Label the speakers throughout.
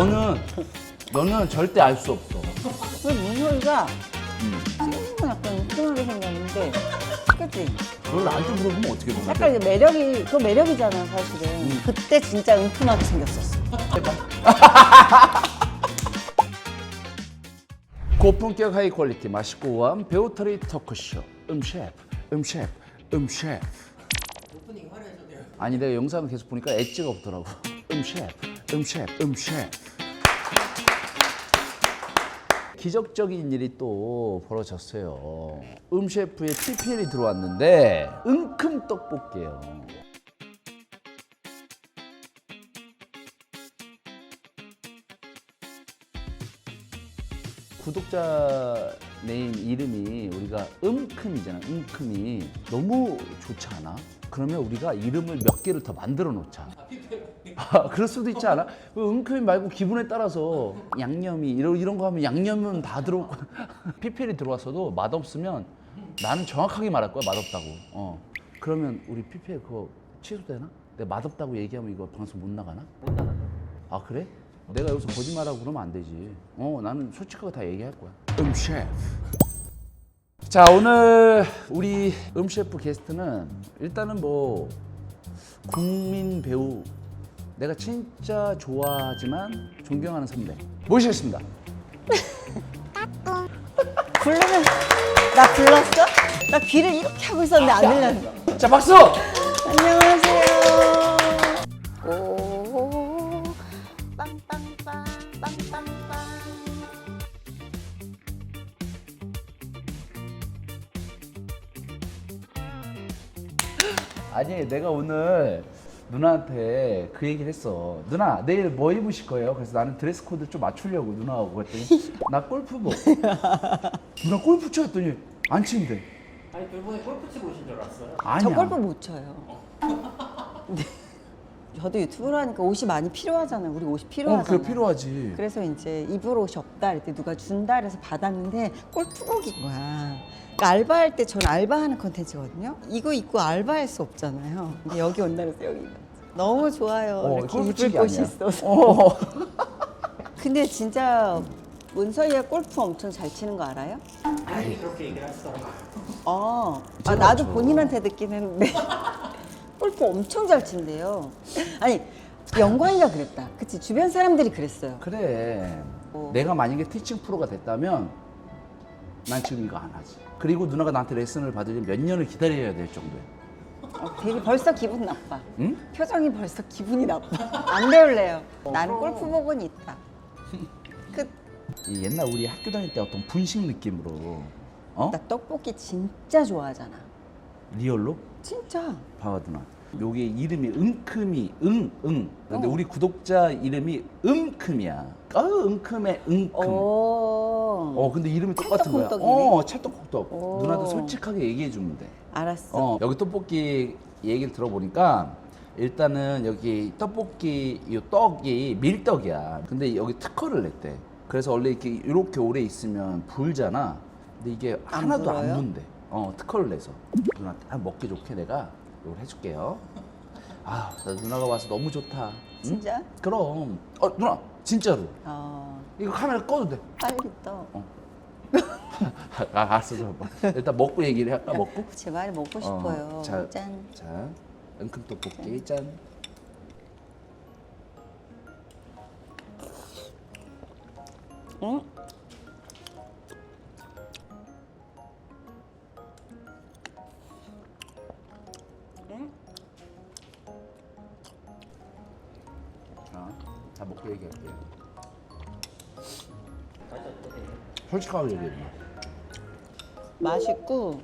Speaker 1: 너는 절대 알 수 없어.
Speaker 2: 그 문효리가 생긴 약간 은큼하게 생겼는데, 그치?
Speaker 1: 그걸 나한테 물어보면 어떻게 보면
Speaker 2: 약간 이게 매력이, 그 매력이잖아, 사실은. 그때 진짜 은큼하게 생겼었어.
Speaker 1: 고품격 하이 퀄리티 맛있고 우아한 배우터리 토크쇼 셰프.
Speaker 3: 오프닝 화려해서 돼요.
Speaker 1: 아니 내가 영상을 계속 보니까 엣지가 없더라고. 셰프. 기적적인 일이 또 벌어졌어요. 셰프의 PPL이 들어왔는데 은큼 떡볶이에요. 구독자 네임 이름이 우리가 은큼이잖아. 은큼이 너무 좋지 않아? 그러면 우리가 이름을 몇 개를 더 만들어 놓자. 그럴 수도 있지 않아? 은큼이 말고 기분에 따라서 양념이 이런 거 하면 양념은 다 들어오고 PPL이 들어왔어도 맛없으면 나는 정확하게 말할 거야. 맛없다고. 그러면 우리 PPL 그거 취소되나? 내가 맛없다고 얘기하면 이거 방송 못 나가나?
Speaker 3: 못 나가죠.
Speaker 1: 아 그래? 내가 여기서 거짓말하고 그러면 안 되지. 나는 솔직하게 다 얘기할 거야. 셰프. 자 오늘 우리 셰프 게스트는 일단은 뭐 국민 배우 내가 진짜 좋아하지만 존경하는 선배 모시겠습니다.
Speaker 2: 부르면, 나 불렀어? 나 귀를 이렇게 하고 있었는데 안 들렸어.
Speaker 1: 자 박수!
Speaker 2: 안녕하세요.
Speaker 4: 오 빵빵빵 빵빵빵
Speaker 1: 아니 내가 오늘 누나한테 그 얘기를 했어. 누나 내일 뭐 입으실 거예요? 그래서 나는 드레스 코드 좀 맞추려고 누나하고 그랬더니 나 골프복. 누나 골프 쳤더니 안 치는데.
Speaker 3: 아니 두 분이 골프 치고 오신 줄 알았어요.
Speaker 1: 아니야.
Speaker 2: 저 골프 못 쳐요. 근데 저도 유튜브를 하니까 옷이 많이 필요하잖아요. 우리 옷이 필요하잖아요.
Speaker 1: 그게 필요하지.
Speaker 2: 그래서 이제 입을 옷이 없다 이럴 때 누가 준다 그래서 받았는데 골프복인 거야. 그러니까 알바할 때 전 알바하는 컨텐츠거든요. 이거 입고 알바할 수 없잖아요. 근데 여기 온다 그래서 여기 너무 좋아요. 이렇게
Speaker 1: 골프치기
Speaker 2: 입을 곳이
Speaker 1: 아니야.
Speaker 2: 있어서. 근데 진짜 문서희가 골프 엄청 잘 치는 거 알아요?
Speaker 3: 아니 그렇게 얘기를 하시더라고요.
Speaker 2: 아 나도 본인한테 듣긴 했는데 골프 엄청 잘 친대요. 아니 영광이가 그랬다. 그치 주변 사람들이 그랬어요.
Speaker 1: 그래. 내가 만약에 티칭 프로가 됐다면 난 지금 이거 안 하지. 그리고 누나가 나한테 레슨을 받으려면 몇 년을 기다려야 될 정도야.
Speaker 2: 되게 벌써 기분 나빠.
Speaker 1: 응?
Speaker 2: 표정이 벌써 기분이 나빠. 안 배울래요. 나는 골프복은 있다. 끝.
Speaker 1: 이 옛날 우리 학교 다닐 때 어떤 분식 느낌으로
Speaker 2: 나 떡볶이 진짜 좋아하잖아.
Speaker 1: 리얼로?
Speaker 2: 진짜.
Speaker 1: 봐봐 누나. 요게 이름이 은큼이 근데 우리 구독자 이름이 은큼이야. 은큼의 은큼. 근데 이름이 똑같은 거야.
Speaker 2: 찰떡궁떡이네.
Speaker 1: 찰떡궁떡.
Speaker 2: 오.
Speaker 1: 누나도 솔직하게 얘기해 주면 돼.
Speaker 2: 알았어.
Speaker 1: 여기 떡볶이 얘기를 들어보니까 일단은 여기 떡볶이 이 떡이 밀떡이야. 근데 여기 특허를 냈대. 그래서 원래 이렇게 오래 있으면 불잖아. 근데 이게
Speaker 2: 안
Speaker 1: 하나도 안
Speaker 2: 불어요?
Speaker 1: 분대. 특허를 내서 누나 딱 먹기 좋게 내가 이걸 해줄게요. 나 누나가 와서 너무 좋다. 응?
Speaker 2: 진짜?
Speaker 1: 그럼. 누나 진짜로. 이거 카메라 꺼도 돼.
Speaker 2: 빨리 떠.
Speaker 1: 알았어. 일단 먹고 얘기를 할까? 먹고?
Speaker 2: 제발 먹고 싶어요.
Speaker 1: 자,
Speaker 2: 짠.
Speaker 1: 자, 은큼 떡볶이 짠.
Speaker 2: 응?
Speaker 1: 자, 먹고 얘기할게요.
Speaker 3: 맛이 어떠세요?
Speaker 1: 솔직하게 얘기해.
Speaker 2: 맛있고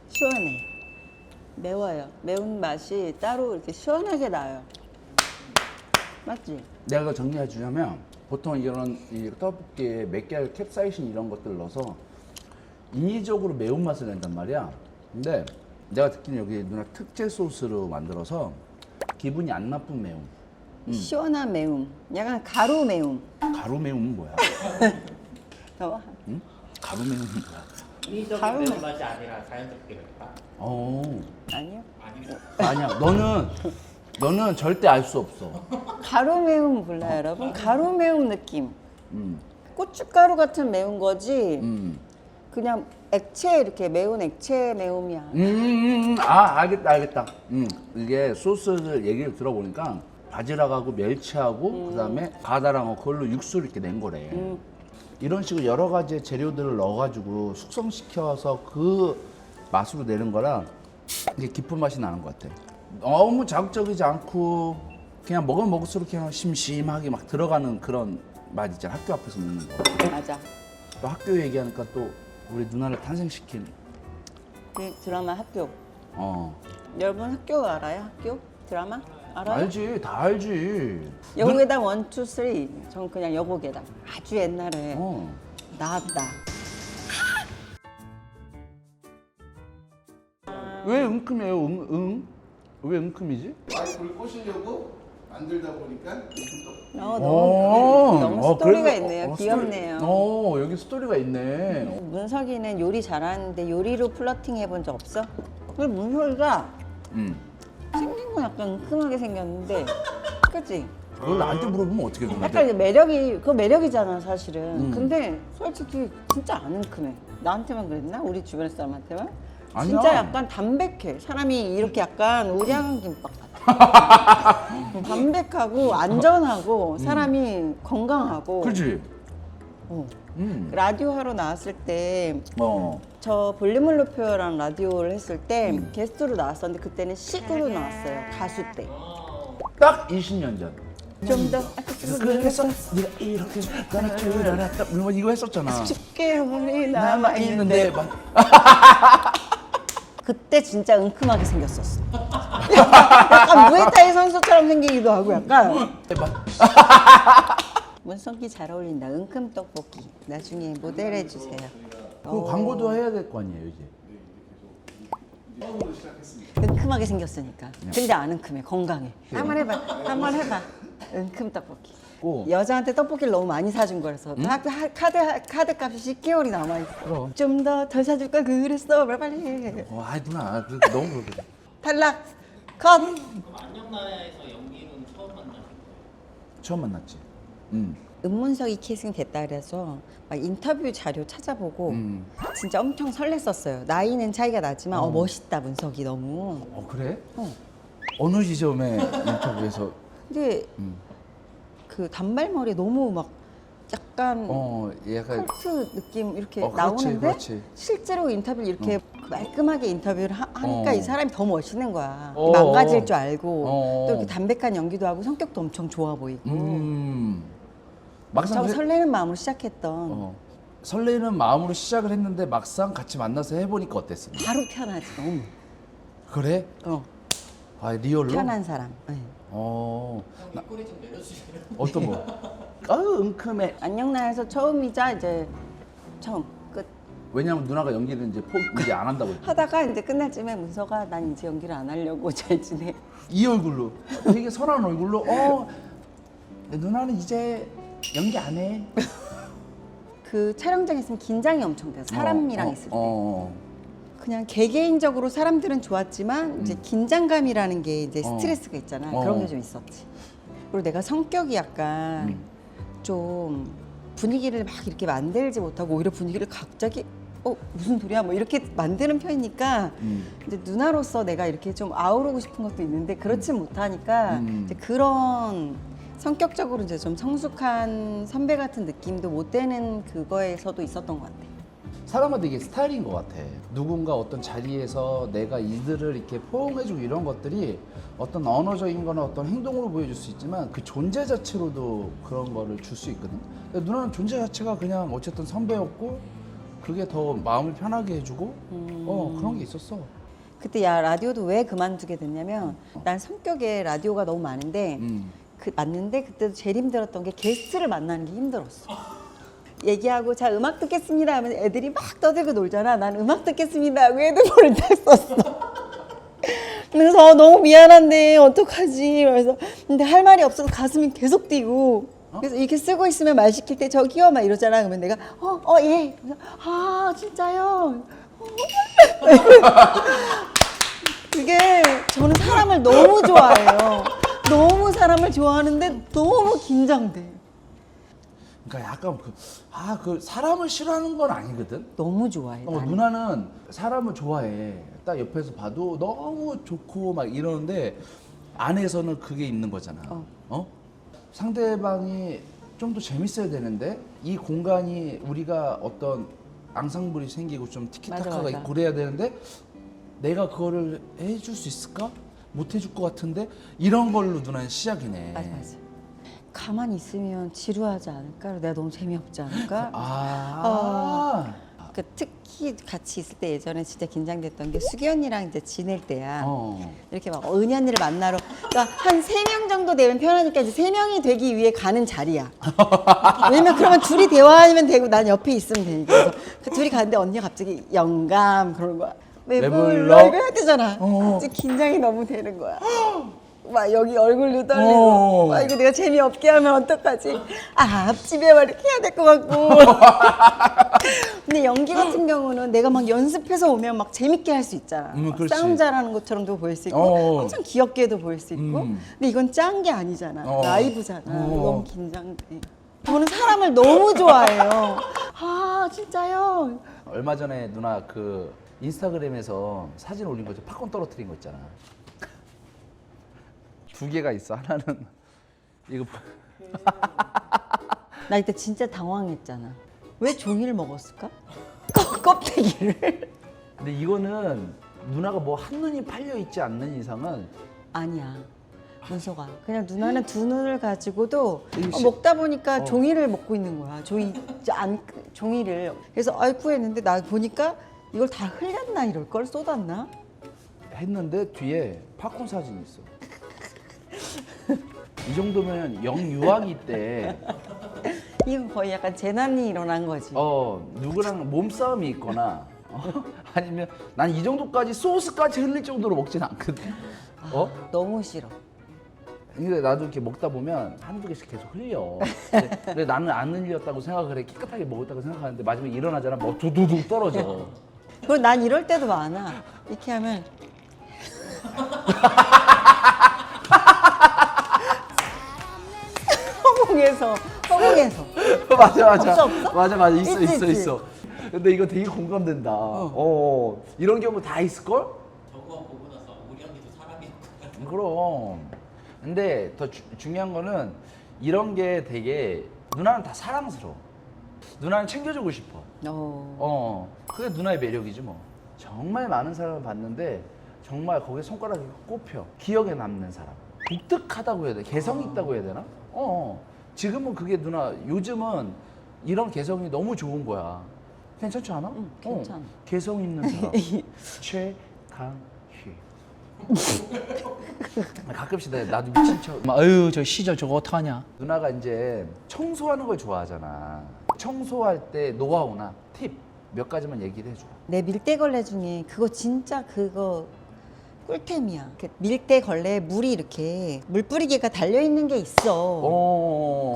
Speaker 2: 시원해. 매워요. 매운 맛이 따로 이렇게 시원하게 나요. 맞지?
Speaker 1: 내가 이거 정리해 주자면 보통 이런 이 떡볶이에 맵기알 캡사이신 이런 것들을 넣어서 인위적으로 매운맛을 낸단 말이야. 근데 내가 듣기는 여기 누나 특제 소스로 만들어서 기분이 안 나쁜 매움.
Speaker 2: 시원한 매움. 약간 가루 매움.
Speaker 1: 가루 매움은 뭐야?
Speaker 2: 어?
Speaker 1: 응? 가루 매움은 뭐야?
Speaker 3: 인위적인
Speaker 2: 가루
Speaker 3: 매운
Speaker 2: 맛.
Speaker 3: 맛이 아니라 자연스럽게 맵다.
Speaker 2: 아니요.
Speaker 3: 아니요.
Speaker 1: 아니야. 너는 너는 절대 알 수 없어.
Speaker 2: 가루 매움 몰라요, 여러분? 가루 매움 느낌.
Speaker 1: 음.
Speaker 2: 고춧가루 같은 매운 거지.
Speaker 1: 음.
Speaker 2: 그냥 액체 이렇게 매운 액체 매움이야.
Speaker 1: 아, 알겠다. 이게 소스를 얘기를 들어보니까 바지락하고 멸치하고 그다음에 바다랑어 그걸로 육수를 이렇게 낸 거래. 이런 식으로 여러 가지 재료들을 넣어가지고 숙성시켜서 그 맛으로 내는 거라 이게 깊은 맛이 나는 것 같아. 너무 자극적이지 않고 그냥 먹으면 먹을수록 그냥 심심하게 막 들어가는 그런 맛 있잖아. 학교 앞에서 먹는 거.
Speaker 2: 맞아.
Speaker 1: 또 학교 얘기하니까 또 우리 누나를 탄생시킨
Speaker 2: 그 드라마 학교.
Speaker 1: 어.
Speaker 2: 여러분 학교 알아요? 학교? 드라마? 알아요?
Speaker 1: 알지, 다 알지.
Speaker 2: 여고괴담 1, 2, 3. 전 그냥 여고괴담. 아주 옛날에
Speaker 1: 어.
Speaker 2: 나왔다.
Speaker 1: 왜 은큼이에요? 왜 은큼이지?
Speaker 5: 와이프를 꼬시려고 만들다 보니까
Speaker 2: 너무 스토리가
Speaker 1: 그래서-
Speaker 2: 있네요. 귀엽네요.
Speaker 1: 여기 스토리가 있네.
Speaker 2: 문석이는 요리 잘하는데 요리로 플러팅 해본 적 없어? 근데 문석이가
Speaker 1: 음.
Speaker 2: 생긴 건 약간 은큼하게 생겼는데, 그치?
Speaker 1: 그걸 나한테 물어보면 어떻게
Speaker 2: 약간
Speaker 1: 그러는데?
Speaker 2: 이제 매력이, 그거 매력이잖아, 사실은. 근데 솔직히 진짜 안 은큼해. 나한테만 그랬나? 우리 주변 사람한테만?
Speaker 1: 아니야.
Speaker 2: 진짜 약간 담백해. 사람이 이렇게 약간 우량한 김밥 같아. 담백하고 안전하고 사람이 건강하고.
Speaker 1: 그렇지.
Speaker 2: 어.
Speaker 1: 음.
Speaker 2: 라디오 하러 나왔을 때
Speaker 1: 어.
Speaker 2: 저 볼륨을 높여요라는 라디오를 했을 때 게스트로 나왔었는데 그때는 식으로 나왔어요. 가수 때.
Speaker 1: 딱 20년 전.
Speaker 2: 좀 더
Speaker 1: 그래서 네가 이렇게 떠날 줄 알았다. 뭐 이거 했었잖아.
Speaker 2: 10개월이 남아있는데
Speaker 1: 막
Speaker 2: 그때 진짜 은큼하게 생겼었어. 약간 무에타이 선수처럼 생기기도 하고 약간 문성기 잘 어울린다. 은큼 떡볶이. 나중에 모델 해주세요.
Speaker 1: 그 광고도 해야 될 거 아니에요 이제.
Speaker 2: 은큼하게 생겼으니까. 근데 안 은큼해. 건강해. 한번 해봐. 한번 해봐. 은큼 떡볶이.
Speaker 1: 오.
Speaker 2: 여자한테 떡볶이를 너무 많이 사준 거라서 카드 값이 10개월이 남아있어.
Speaker 1: 그럼.
Speaker 2: 좀 더 사줄 걸 그랬어. 빨리 해.
Speaker 1: 아이 누나 너무 그렇게.
Speaker 2: 탈락. 컷.
Speaker 3: 안녕나라에서 연기는 처음 만나요.
Speaker 1: 처음 만났지.
Speaker 2: 은문석이 캐스팅 됐다 그래서 막 인터뷰 자료 찾아보고 진짜 엄청 설렜었어요. 나이는 차이가 나지만 멋있다 문석이 너무.
Speaker 1: 그래?
Speaker 2: 어.
Speaker 1: 어느 지점에 인터뷰에서
Speaker 2: 근데 그 단발머리 너무 막 약간
Speaker 1: 약간
Speaker 2: 컬트 느낌 이렇게
Speaker 1: 그렇지,
Speaker 2: 나오는데
Speaker 1: 그렇지.
Speaker 2: 실제로 인터뷰를 이렇게 말끔하게 인터뷰를 하니까 이 사람이 더 멋있는 거야.
Speaker 1: 어.
Speaker 2: 망가질 줄 알고
Speaker 1: 어.
Speaker 2: 또 이렇게 담백한 연기도 하고 성격도 엄청 좋아 보이고
Speaker 1: 막상
Speaker 2: 저 설레는 마음으로 시작했던
Speaker 1: 설레는 마음으로 시작을 했는데 막상 같이 만나서 해보니까 어땠어?
Speaker 2: 바로 편하지 너무.
Speaker 1: 그래? 아 리얼로?
Speaker 2: 편한 사람. 네.
Speaker 3: 꼬리 좀 내려주시면.
Speaker 1: 어떤 거? 아유 은큼해.
Speaker 2: 안녕나에서 처음이자 이제 처음 끝.
Speaker 1: 왜냐면 누나가 연기를 이제 안 한다고 했지.
Speaker 2: 하다가 이제 끝날 쯤에 문서가 난 이제 연기를 안 하려고 잘 지내.
Speaker 1: 이 얼굴로 되게 선한 얼굴로 누나는 이제 연기 안 해.
Speaker 2: 그 촬영장에 있으면 긴장이 엄청 돼요. 사람이랑 있을 때.
Speaker 1: 어.
Speaker 2: 그냥 개개인적으로 사람들은 좋았지만 이제 긴장감이라는 게 이제 스트레스가 있잖아. 그런 게 좀 있었지. 그리고 내가 성격이 약간 좀 분위기를 막 이렇게 만들지 못하고 오히려 분위기를 갑자기 무슨 소리야 뭐 이렇게 만드는 편이니까 이제 누나로서 내가 이렇게 좀 아우르고 싶은 것도 있는데 그렇지 못하니까 이제 그런 성격적으로 이제 좀 성숙한 선배 같은 느낌도 못 되는 그거에서도 있었던 것 같아.
Speaker 1: 사람마다 이게 스타일인 것 같아. 누군가 어떤 자리에서 내가 이들을 이렇게 포용해주고 이런 것들이 어떤 언어적인 거나 어떤 행동으로 보여줄 수 있지만 그 존재 자체로도 그런 거를 줄 수 있거든. 근데 누나는 존재 자체가 그냥 어쨌든 선배였고 그게 더 마음을 편하게 해주고 그런 게 있었어.
Speaker 2: 그때 야 라디오도 왜 그만두게 됐냐면 난 성격에 라디오가 너무 많은데 맞는데 그때도 제일 힘들었던 게 게스트를 만나는 게 힘들었어. 얘기하고 자 음악 듣겠습니다 하면 애들이 막 떠들고 놀잖아. 난 음악 듣겠습니다 하고 헤드폰을 딱 썼어. 그래서 너무 미안한데 어떡하지. 그래서 근데 할 말이 없어서 가슴이 계속 뛰고 그래서 이렇게 쓰고 있으면 말 시킬 때 저기요 막 이러잖아. 그러면 내가 예. 그래서, 아 진짜요. 그게 저는 사람을 너무 좋아해요. 너무 사람을 좋아하는데 너무 긴장돼.
Speaker 1: 그러니까 약간 그 사람을 싫어하는 건 아니거든.
Speaker 2: 너무 좋아해. 나는.
Speaker 1: 누나는 사람을 좋아해. 딱 옆에서 봐도 너무 좋고 막 이러는데 안에서는 그게 있는 거잖아. 어? 상대방이 좀 더 재밌어야 되는데 이 공간이 우리가 어떤 앙상블이 생기고 좀 티키타카가
Speaker 2: 맞아.
Speaker 1: 있고 그래야 되는데 내가 그거를 해줄 수 있을까? 못 해줄 것 같은데 이런 걸로 누나는 시작이네.
Speaker 2: 맞아. 가만히 있으면 지루하지 않을까? 내가 너무 재미없지 않을까? 그 특히 같이 있을 때 예전에 진짜 긴장됐던 게 수기 언니랑 이제 지낼 때야. 이렇게 막 은희 언니를 만나러 그러니까 한 3명 정도 되면 편하니까 이제 3명이 되기 위해 가는 자리야. 왜냐면 그러면 둘이 대화하면 되고 난 옆에 있으면 되니까. 그래서 그 둘이 가는데 언니가 갑자기 영감 그러는 거야. 왜
Speaker 1: 왜
Speaker 2: 불러?
Speaker 1: 불러?
Speaker 2: 이거 해야 되잖아. 이제 긴장이 너무 되는 거야. 막 여기 얼굴도 떨리고 막 이거 내가 재미없게 하면 어떡하지? 앞집에 막 이렇게 해야 될 것 같고. 근데 연기 같은 경우는 내가 막 연습해서 오면 막 재밌게 할 수 있잖아. 막
Speaker 1: 그렇지.
Speaker 2: 싸움 잘하는 것처럼도 보일 수 있고 엄청 귀엽게도 보일 수 있고. 근데 이건 짠 게 아니잖아. 라이브잖아. 너무 긴장돼. 저는 사람을 너무 좋아해요. 아 진짜요?
Speaker 1: 얼마 전에 누나 그 인스타그램에서 사진 올린 거죠. 팝콘 떨어뜨린 거 있잖아. 2개가 있어. 하나는 이거
Speaker 2: 나 이때 진짜 당황했잖아. 왜 종이를 먹었을까? 껍데기를.
Speaker 1: 근데 이거는 누나가 뭐 한눈이 팔려 있지 않는 이상은
Speaker 2: 아니야. 문서가 그냥 누나는 두 눈을 가지고도
Speaker 1: 이게
Speaker 2: 먹다 보니까 종이를 먹고 있는 거야. 종이를. 그래서 아이쿠 했는데 나 보니까 이걸 다 흘렸나 이럴 걸 쏟았나?
Speaker 1: 했는데 뒤에 팝콘 사진이 있어. 이 정도면 영유아기 때
Speaker 2: 이건 거의 약간 재난이 일어난 거지.
Speaker 1: 누구랑 몸싸움이 있거나 아니면 난 이 정도까지 소스까지 흘릴 정도로 먹진 않거든.
Speaker 2: 너무 싫어.
Speaker 1: 근데 나도 이렇게 먹다 보면 한두 개씩 계속 흘려. 근데 나는 안 흘렸다고 생각을 해. 깨끗하게 먹었다고 생각하는데 마지막에 일어나잖아. 뭐 두두둑 떨어져.
Speaker 2: 그리고 난 이럴 때도 많아. 이렇게 하면 허공에서
Speaker 1: 맞아.
Speaker 2: 없어?
Speaker 1: 맞아. 있어.
Speaker 2: 있지.
Speaker 1: 근데 이거 되게 공감된다. 이런 경우 다 있을걸?
Speaker 3: 저거 보고 나서 우리 언니도 사람이었구나.
Speaker 1: 그럼. 근데 더 중요한 거는 이런 게 되게 누나는 다 사랑스러워. 누나는 챙겨주고 싶어. 그게 누나의 매력이지 뭐. 정말 많은 사람을 봤는데 정말 거기에 손가락이 꼽혀. 기억에 남는 사람. 독특하다고 해야 돼. 개성 있다고 해야 되나? 지금은 그게 누나 요즘은 이런 개성이 너무 좋은 거야. 괜찮지 않아?
Speaker 2: 괜찮아.
Speaker 1: 개성 있는 사람. 최강희. 가끔씩 나도 미친 척.
Speaker 6: 아유 저 시절 저거 어떡하냐.
Speaker 1: 누나가 이제 청소하는 걸 좋아하잖아. 청소할 때 노하우나 팁 몇 가지만 얘기를 해줘.
Speaker 2: 내 밀대걸레 중에 그거 진짜 그거 꿀템이야. 이렇게 밀대걸레에 물이 이렇게 물뿌리개가 달려있는 게 있어.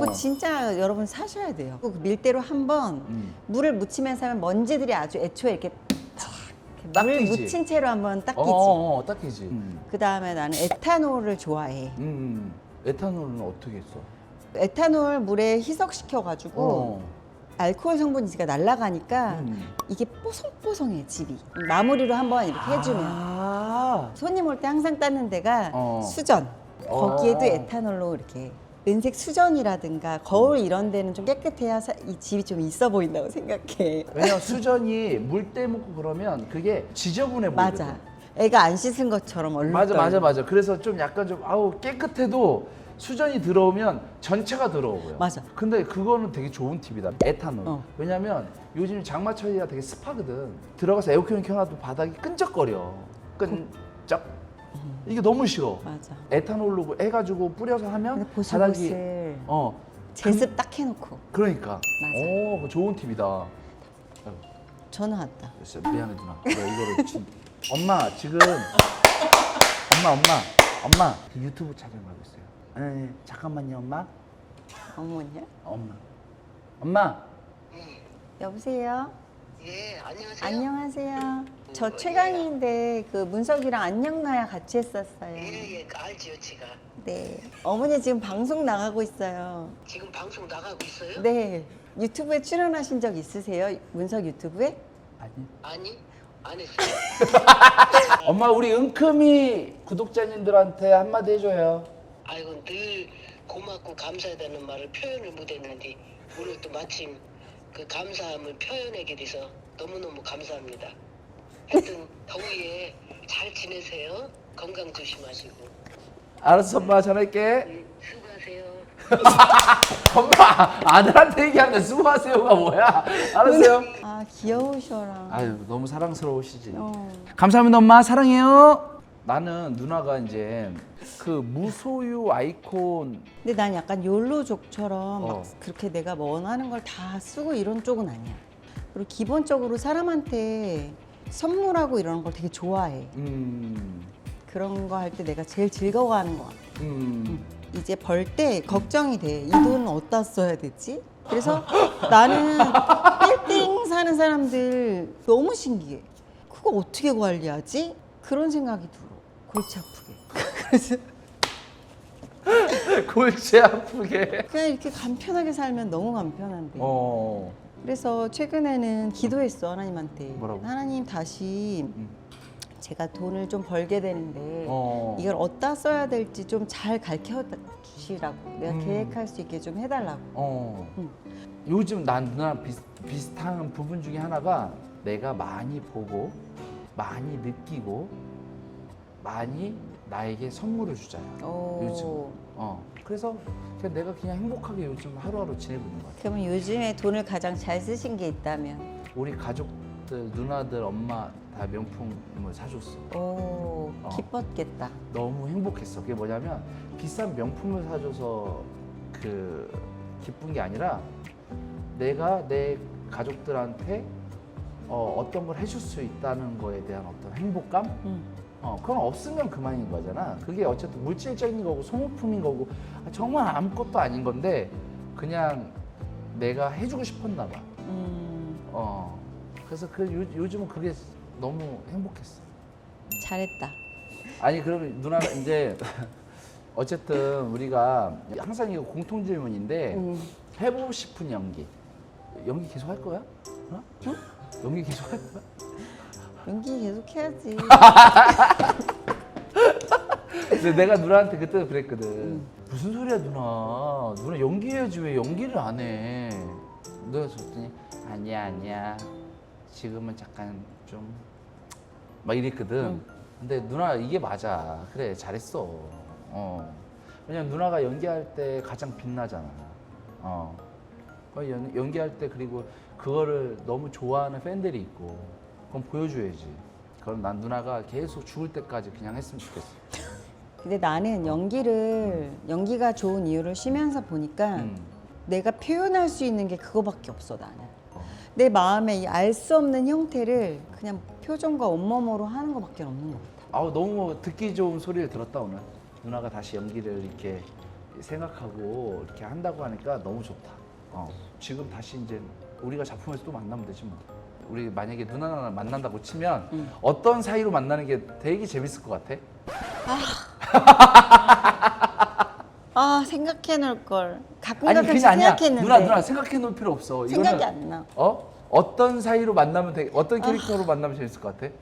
Speaker 2: 그거 진짜 여러분 사셔야 돼요. 그 밀대로 한번 물을 묻히면서 하면 먼지들이 아주 애초에 이렇게 물
Speaker 1: 닦이지.
Speaker 2: 묻힌 채로 한번 닦이지.
Speaker 1: 닦이지.
Speaker 2: 그 다음에 나는 에탄올을 좋아해.
Speaker 1: 에탄올은 어떻게 했어?
Speaker 2: 에탄올 물에 희석시켜가지고 알코올 성분이 날아가니까 이게 뽀송뽀송해 집이. 마무리로 한번 이렇게 해주면 손님 올 때 항상 닦는 데가 수전. 거기에도 에탄올로 이렇게 은색 수전이라든가 거울 이런 데는 좀 깨끗해야 이 집이 좀 있어 보인다고 생각해.
Speaker 1: 왜냐면 수전이 물때 묻고 그러면 그게 지저분해 보이거든.
Speaker 2: 맞아. 애가 안 씻은 것처럼 얼룩덜.
Speaker 1: 맞아. 그래서 좀 약간 좀 깨끗해도 수전이 들어오면 전체가 들어오고요.
Speaker 2: 맞아.
Speaker 1: 근데 그거는 되게 좋은 팁이다. 에탄올. 왜냐면 요즘 장마철이라 되게 습하거든. 들어가서 에어컨 켜놔도 바닥이 끈적거려. 끈적. 이게 너무 싫어.
Speaker 2: 맞아.
Speaker 1: 에탄올로 해가지고 뿌려서 하면
Speaker 2: 근데
Speaker 1: 바닥이
Speaker 2: 보슬보슬.
Speaker 1: 어
Speaker 2: 제습 딱 해놓고.
Speaker 1: 그러니까.
Speaker 2: 맞아.
Speaker 1: 그거 좋은 팁이다.
Speaker 2: 전화 왔다.
Speaker 1: 진짜 미안해 누나. 이거를 엄마 지금 엄마 유튜브 촬영하고 있어요. 네, 잠깐만요 엄마.
Speaker 2: 어머냐?
Speaker 1: 엄마
Speaker 2: 여보세요?
Speaker 7: 예, 안녕하세요.
Speaker 2: 안녕하세요. 저 최강희인데 그 문석이랑 안녕나야 같이 했었어요.
Speaker 7: 예, 알지요, 제가.
Speaker 2: 네. 어머니 지금 방송 나가고 있어요.
Speaker 7: 지금 방송 나가고 있어요?
Speaker 2: 네. 유튜브에 출연하신 적 있으세요? 문석 유튜브에?
Speaker 7: 아니, 안 했어요.
Speaker 1: 엄마 우리 은큼이 구독자님들한테 한마디 해줘요.
Speaker 7: 아이고, 늘 고맙고 감사하다는 말을 표현을 못했는데 오늘 또 마침 그 감사함을 표현하게 돼서 너무너무 감사합니다. 하여튼 더위에 잘 지내세요. 건강 조심하시고.
Speaker 1: 알았어 엄마 전화할게.
Speaker 7: 수고하세요.
Speaker 1: 엄마 아들한테 얘기하는데 수고하세요가 뭐야? 알았어요.
Speaker 2: 아 귀여우셔라.
Speaker 1: 아유 너무 사랑스러우시지.
Speaker 2: 어.
Speaker 1: 감사합니다 엄마 사랑해요. 나는 누나가 이제 그 무소유 아이콘
Speaker 2: 근데 난 약간 욜로족처럼 막
Speaker 1: 어.
Speaker 2: 그렇게 내가 원하는 걸 다 쓰고 이런 쪽은 아니야. 그리고 기본적으로 사람한테 선물하고 이런 걸 되게 좋아해. 그런 거 할 때 내가 제일 즐거워하는 것 같아. 이제 벌 때 걱정이 돼. 이 돈은 어디다 써야 되지? 그래서 나는 빌딩 사는 사람들 너무 신기해. 그거 어떻게 관리하지? 그런 생각이 들어. 골치 아프게. 그래서
Speaker 1: 골치 아프게.
Speaker 2: 그냥 이렇게 간편하게 살면 너무 간편한데. 그래서 최근에는 기도했어 하나님한테.
Speaker 1: 뭐라고?
Speaker 2: 하나님 다시 제가 돈을 좀 벌게 되는데
Speaker 1: 어.
Speaker 2: 이걸 어디다 써야 될지 좀 잘 가르쳐 주시라고 내가 계획할 수 있게 좀 해달라고.
Speaker 1: 요즘 난 누나 비슷한 부분 중에 하나가 내가 많이 보고 많이 느끼고 많이 나에게 선물을 주잖아.
Speaker 2: 오.
Speaker 1: 요즘. 그래서 그냥 내가 그냥 행복하게 요즘 하루하루 지내고 있는 것 같아.
Speaker 2: 그러면 요즘에 돈을 가장 잘 쓰신 게 있다면?
Speaker 1: 우리 가족들, 누나들, 엄마 다 명품을 사줬어.
Speaker 2: 오, 기뻤겠다.
Speaker 1: 너무 행복했어. 그게 뭐냐면 비싼 명품을 사줘서 그 기쁜 게 아니라 내가 내 가족들한테 어떤 걸 해줄 수 있다는 거에 대한 어떤 행복감? 그건 없으면 그만인 거잖아. 그게 어쨌든 물질적인 거고 소모품인 거고 정말 아무것도 아닌 건데 그냥 내가 해주고 싶었나 봐. 그래서 요즘은 그게 너무 행복했어.
Speaker 2: 잘했다.
Speaker 1: 아니 그러면 누나가 이제 어쨌든 우리가 항상 이거 공통 질문인데 해보고 싶은 연기 계속 할 거야? 응? 연기 계속 할 거야?
Speaker 2: 연기 계속 해야지.
Speaker 1: 근데 내가 누나한테 그때도 그랬거든. 무슨 소리야 누나 연기해야지 왜 연기를 안 해? 내가 그랬더니 아니야 지금은 잠깐 좀 막 이랬거든. 근데 누나 이게 맞아. 그래 잘했어. 왜냐면 누나가 연기할 때 가장 빛나잖아. 연기할 때 그리고 그거를 너무 좋아하는 팬들이 있고 그건 보여줘야지. 그럼 난 누나가 계속 죽을 때까지 그냥 했으면 좋겠어.
Speaker 2: 근데 나는 연기가 좋은 이유를 쉬면서 보니까 내가 표현할 수 있는 게 그거밖에 없어 나는. 내 마음에 이 알 수 없는 형태를 그냥 표정과 온몸으로 하는 거밖에 없는 것 같아.
Speaker 1: 아우 너무 듣기 좋은 소리를 들었다 오늘. 누나가 다시 연기를 이렇게 생각하고 이렇게 한다고 하니까 너무 좋다. 지금 다시 이제 우리가 작품에서 또 만나면 되지 뭐. 우리 만약에 누나랑 만난다고 치면 어떤 사이로 만나는 게 되게 재밌을 것 같아?
Speaker 2: 아 생각해 놓을 걸. 가끔
Speaker 1: 아니
Speaker 2: 가끔씩
Speaker 1: 그냥 아니야.
Speaker 2: 생각했는데
Speaker 1: 누나 생각해 놓을 필요 없어.
Speaker 2: 생각이 안 나.
Speaker 1: 어떤 사이로 만나면 어떤 캐릭터로 만나면 재밌을 것 같아?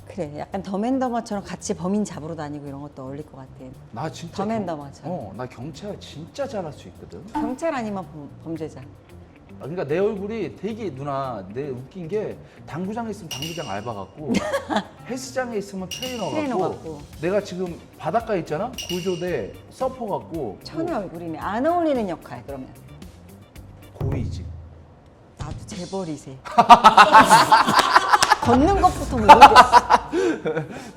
Speaker 2: 그래 약간 더맨더머처럼 같이 범인 잡으러 다니고 이런 것도 어울릴 것 같아.
Speaker 1: 나 진짜
Speaker 2: 더맨더머처럼.
Speaker 1: 나 경찰 진짜 잘할 수 있거든.
Speaker 2: 경찰 아니면 범죄자.
Speaker 1: 그러니까 내 얼굴이 되게 내 웃긴 게 당구장에 있으면 당구장 알바 같고 헬스장에 있으면 트레이너
Speaker 2: 트레이너
Speaker 1: 같고
Speaker 2: 같고.
Speaker 1: 내가 지금 바닷가에 있잖아 구조대 서퍼 같고
Speaker 2: 천의 얼굴이네. 안 어울리는 역할 그러면.
Speaker 1: 고이지.
Speaker 2: 나도 재벌이세. 걷는 것부터 모르겠어.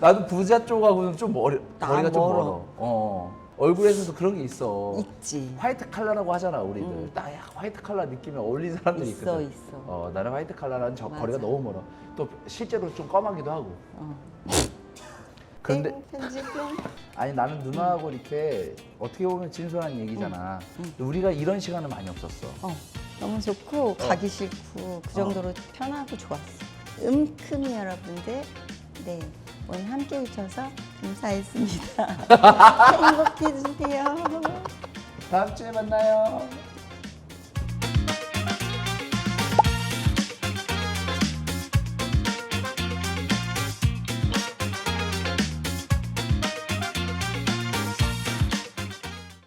Speaker 1: 나도 부자 쪽하고는 좀 거리가 좀
Speaker 2: 멀어.
Speaker 1: 멀어. 얼굴에서도 그런 게 있어.
Speaker 2: 있지.
Speaker 1: 화이트 칼라라고 하잖아 우리들. 딱 화이트 칼라 느낌에 어울리는 사람들이
Speaker 2: 있어,
Speaker 1: 있거든.
Speaker 2: 있어.
Speaker 1: 나는 화이트 칼라랑 저
Speaker 2: 맞아.
Speaker 1: 거리가 너무 멀어. 또 실제로 좀 검하기도 하고. 그런데
Speaker 2: 편집용.
Speaker 1: 아니 나는 누나하고 이렇게 어떻게 보면 진솔한 얘기잖아. 우리가 이런 시간은 많이 없었어.
Speaker 2: 너무 좋고 가기 싫고 그 정도로 편하고 좋았어요. 음큼이 여러분들 네 오늘 함께 해주셔서 감사했습니다. 행복해 주세요.
Speaker 1: 다음 주에 만나요.